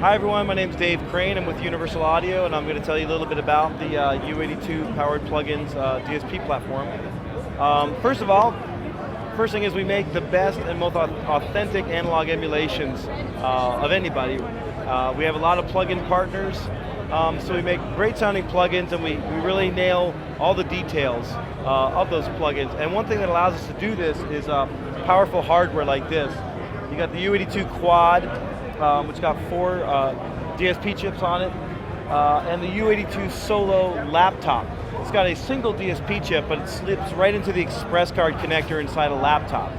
Hi everyone, my name is Dave Crane. I'm with Universal Audio, and I'm going to tell you a little bit about the U82 powered plugins DSP platform. First thing is we make the best and most authentic analog emulations of anybody. We have a lot of plugin partners, so we make great sounding plugins, and we really nail all the details of those plugins. And one thing that allows us to do this is powerful hardware like this. You got the U82 Quad, which got 4 DSP chips on it, and the U82 Solo laptop. It's got a single DSP chip, but it slips right into the express card connector inside a laptop.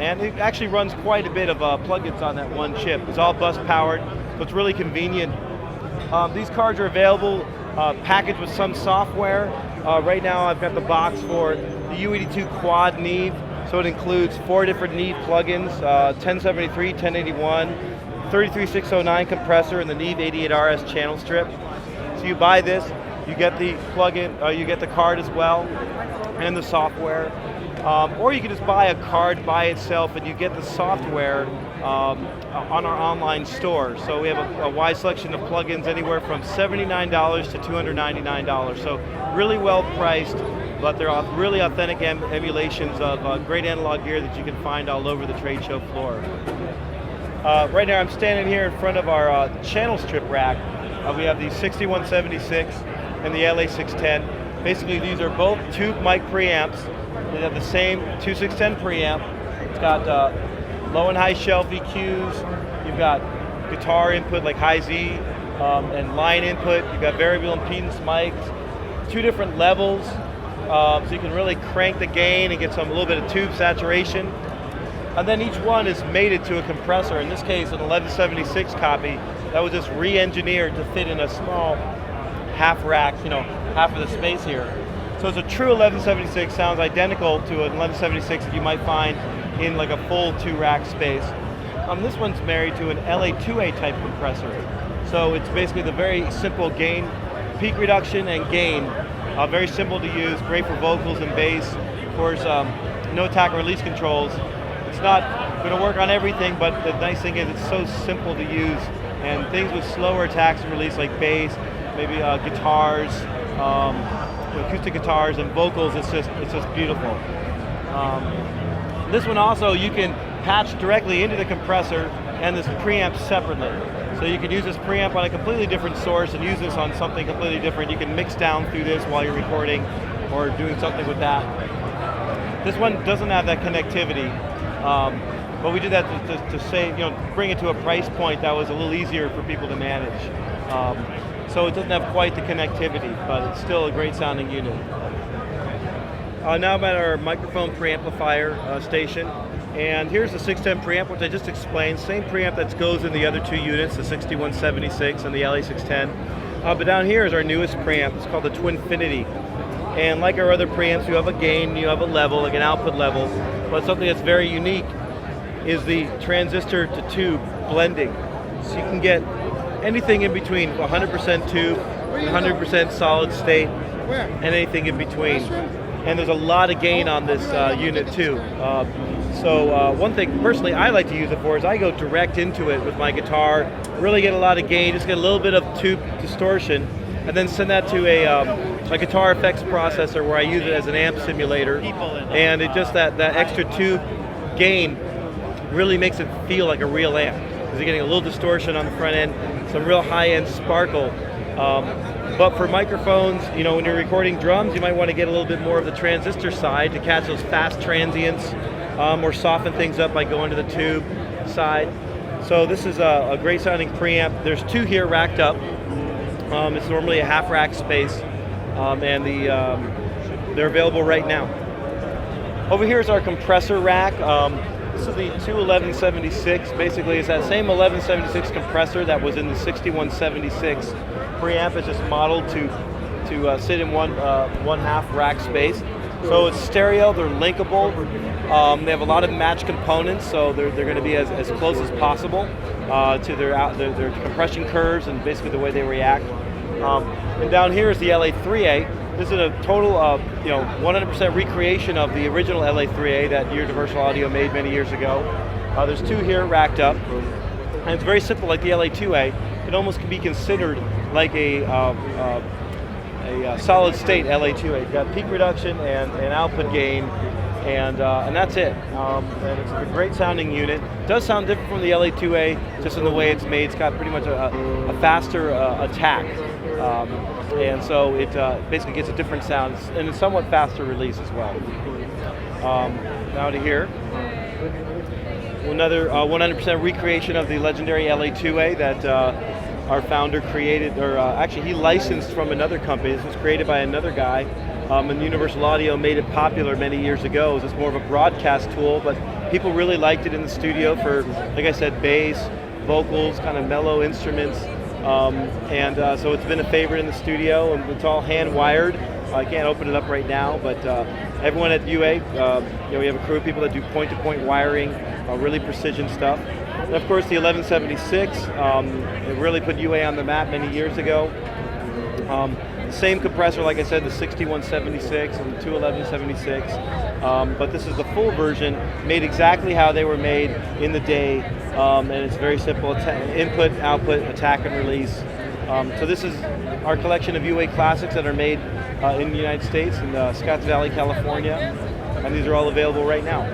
And it actually runs quite a bit of plugins on that one chip. It's all bus powered, so it's really convenient. These cards are available packaged with some software. Right now I've got the box for the U82 Quad Neve, so it includes 4 different Neve plugins, 1073, 1081, 33609 compressor, and the Neve 88RS channel strip. So you buy this, you get the plugin, you get the card as well, and the software. Or you can just buy a card by itself and you get the software on our online store. So we have a wide selection of plugins, anywhere from $79 to $299. So really well priced, but they're really authentic emulations of great analog gear that you can find all over the trade show floor. Right now I'm standing here in front of our channel strip rack. We have the 6176 and the LA610. Basically these are both tube mic preamps. They have the same 2610 preamp. It's got low and high shelf EQs. You've got guitar input like high Z and line input. You've got variable impedance mics, 2 different levels. So you can really crank the gain and get a little bit of tube saturation. And then each one is mated to a compressor. In this case, an 1176 copy that was just re-engineered to fit in a small half rack, half of the space here. So it's a true 1176, sounds identical to an 1176 that you might find in like a full 2-rack space. This one's married to an LA2A type compressor. So it's basically the very simple gain, peak reduction and gain. Very simple to use, great for vocals and bass. Of course, no attack or release controls. It's not going to work on everything, but the nice thing is it's so simple to use. And things with slower attacks and release like bass, maybe guitars, acoustic guitars and vocals, it's just beautiful. This one also, you can patch directly into the compressor and this preamp separately. So you can use this preamp on a completely different source and use this on something completely different. You can mix down through this while you're recording or doing something with that. This one doesn't have that connectivity, but we did that to save, bring it to a price point that was a little easier for people to manage. So it doesn't have quite the connectivity, but it's still a great sounding unit. Now I'm at our microphone preamplifier station, and here's the 610 preamp, which I just explained. Same preamp that goes in the other 2 units, the 6176 and the LA610. But down here is our newest preamp. It's called the Finity. And like our other preamps, you have a gain, you have a level, like an output level, but something that's very unique is the transistor to tube blending. So you can get anything in between 100% tube, 100% solid state, and anything in between. And there's a lot of gain on this unit too. So one thing personally I like to use it for is I go direct into it with my guitar, really get a lot of gain, just get a little bit of tube distortion, and then send that to a guitar effects processor where I use it as an amp simulator. And it just that extra tube gain really makes it feel like a real amp. Because you're getting a little distortion on the front end, some real high-end sparkle. But for microphones, when you're recording drums, you might want to get a little bit more of the transistor side to catch those fast transients, or soften things up by going to the tube side. So this is a great sounding preamp. There's 2 here racked up. It's normally a half rack space, and they're available right now. Over here is our compressor rack. This is the 1176. Basically, it's that same 1176 compressor that was in the 6176 preamp. It's just modeled to sit in one half rack space. So it's stereo. They're linkable. They have a lot of matched components, so they're going to be as close as possible to their compression curves and basically the way they react. And down here is the LA3A. This is a total 100% recreation of the original LA3A that Universal Audio made many years ago. There's 2 here racked up. And it's very simple, like the LA2A. It almost can be considered like a solid state LA2A. You've got peak reduction and output gain, and that's it. And it's a great sounding unit. It does sound different from the LA2A, just in the way it's made. It's got pretty much a faster attack. And so it basically gets a different sound, and a somewhat faster release as well. Now to here. Another 100% recreation of the legendary LA2A that our founder created, or actually he licensed from another company. This was created by another guy, and Universal Audio made it popular many years ago. It was more of a broadcast tool, but people really liked it in the studio for, like I said, bass, vocals, kind of mellow instruments, so it's been a favorite in the studio, and it's all hand wired. I can't open it up right now, but everyone at UA, we have a crew of people that do point-to-point wiring, really precision stuff. And of course, the 1176, it really put UA on the map many years ago. The same compressor, like I said, the 6176 and the 21176, but this is the full version, made exactly how they were made in the day, and it's very simple: input, output, attack, and release. So this is our collection of UA classics that are made in the United States, in Scotts Valley, California, and these are all available right now.